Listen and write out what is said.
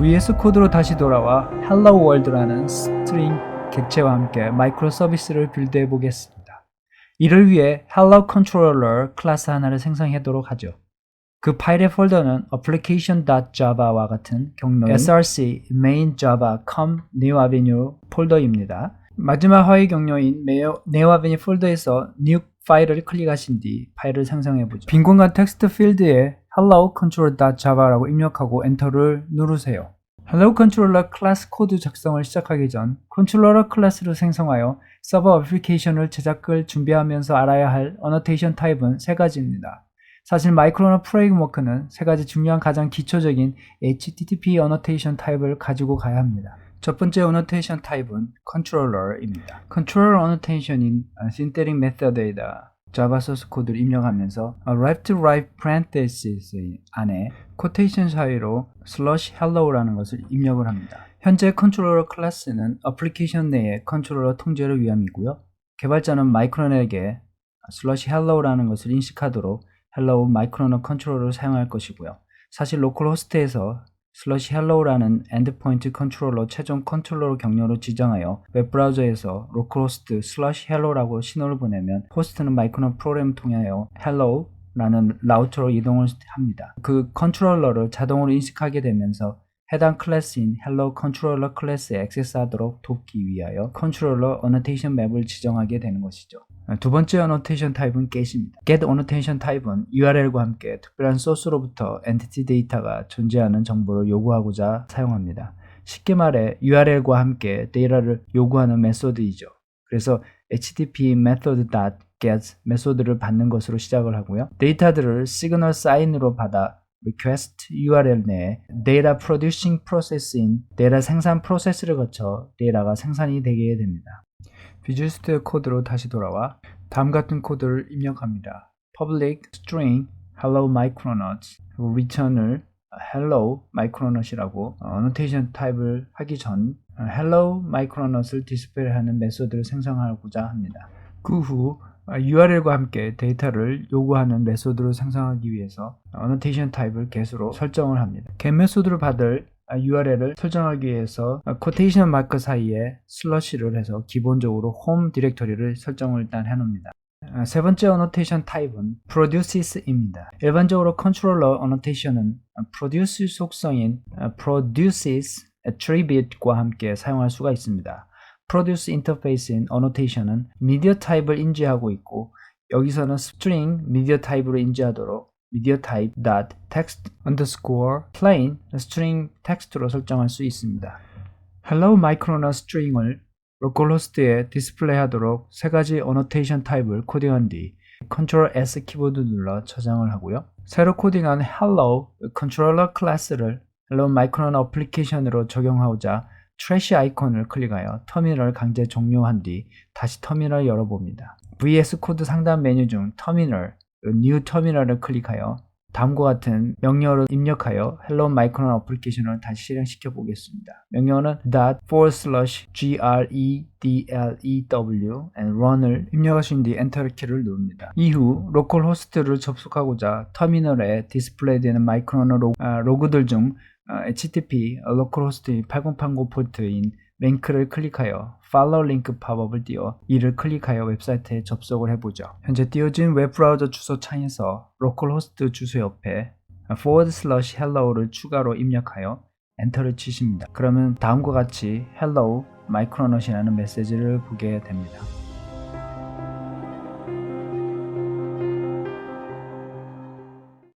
VS 코드로 다시 돌아와 Hello World라는 스트링 객체와 함께 마이크로 서비스를 빌드해 보겠습니다. 이를 위해 Hello Controller 클래스 하나를 생성하도록 하죠. 그 파일의 폴더는 application.java와 같은 경로인 src main java com new avenue 폴더입니다. 마지막 하위 경로인 new avenue 폴더에서 new 파일을 클릭하신 뒤 파일을 생성해보죠. 빈 공간 텍스트 필드에 hello controller.java라고 입력하고 엔터를 누르세요. hello controller 클래스 코드 작성을 시작하기 전 컨트롤러 클래스를 생성하여 서버 애플리케이션을 제작을 준비하면서 알아야 할 어노테이션 타입은 세 가지입니다. 사실 마이크로너 프레임워크는 세 가지 중요한 가장 기초적인 HTTP 어노테이션 타입을 가지고 가야 합니다. 첫 번째 어노테이션 타입은 컨트롤러입니다. 컨트롤러 어노테이션인 synthetic method에다 자바 소스 코드를 입력하면서 left right parentheses 안에 코테이션 사이로 /hello라는 것을 입력을 합니다. 현재 컨트롤러 클래스는 애플리케이션 내의 컨트롤러 통제를 위함이고요. 개발자는 마이크론에게 /hello라는 것을 인식하도록 hello 마이크로너 컨트롤러를 사용할 것이고요. 사실 로컬 호스트에서 /hello라는 엔드포인트 컨트롤러 최종 컨트롤러 경로로 지정하여 웹브라우저에서 로컬 호스트 /hello라고 신호를 보내면 호스트는 마이크로너 프로그램을 통하여 hello라는 라우터로 이동을 합니다. 그 컨트롤러를 자동으로 인식하게 되면서 해당 클래스인 hello 컨트롤러 클래스에 액세스하도록 돕기 위하여 컨트롤러 어노테이션 맵을 지정하게 되는 것이죠. 두 번째 어노테이션 타입은 get입니다. get 어노테이션 타입은 URL과 함께 특별한 소스로부터 엔티티 데이터가 존재하는 정보를 요구하고자 사용합니다. 쉽게 말해 URL과 함께 데이터를 요구하는 메소드이죠. 그래서 http method.get 메소드를 받는 것으로 시작을 하고요. 데이터들을 시그널 사인으로 받아 request URL 내에 데이터 producing process인 데이터 생산 프로세스를 거쳐 데이터가 생산이 되게 됩니다. 비주얼 스튜디오 코드로 다시 돌아와 다음 같은 코드를 입력합니다. public string hello micronauts 그리고 return을 hello micronaut이라고 어노테이션 타입을 하기 전 hello micronaut을 디스플레이하는 메소드를 생성하고자 합니다. 그 후 URL과 함께 데이터를 요구하는 메소드를 생성하기 위해서 어노테이션 타입을 get으로 설정을 합니다. get 메소드를 받을 URL을 설정하기 위해서 코테이션 마크 사이에 슬러시를 해서 기본적으로 홈 디렉터리를 설정을 일단 해놓습니다. 세 번째 어노테이션 타입은 produces입니다. 일반적으로 컨트롤러 어노테이션은 produce 속성인 produces attribute과 함께 사용할 수가 있습니다. produce 인터페이스인 어노테이션은 미디어 타입을 인지하고 있고 여기서는 string 미디어 타입으로 인지하도록 media type text underscore plain string text로 설정할 수 있습니다. hello micronaut string을 로컬호스트에 디스플레이하도록 세 가지 어노테이션 타입을 코딩한 뒤 Ctrl S 키보드 눌러 저장을 하고요. 새로 코딩한 hello 컨트롤러 클래스를 hello micronaut 어플리케이션으로 적용하고자 트래시 아이콘을 클릭하여 터미널 강제 종료한 뒤 다시 터미널 열어봅니다. VS 코드 상단 메뉴 중 터미널 New 터미널을 클릭하여 다음과 같은 명령어를 입력하여 Hello Micronaut 어플리케이션을 다시 실행시켜 보겠습니다. 명령어는 ./gredlew and run을 입력하신 뒤 엔터 키를 누릅니다. 이후 로컬 호스트를 접속하고자 터미널에 디스플레이되는 마이크로너 로그들 중 HTTP localhost 8080 포트인 링크를 클릭하여 follow 링크 팝업을 띄워 이를 클릭하여 웹사이트에 접속을 해보죠. 현재 띄워진 웹브라우저 주소 창에서 localhost 주소 옆에 /hello를 추가로 입력하여 엔터를 치십니다. 그러면 다음과 같이 hello micronaut이라는 메시지를 보게 됩니다.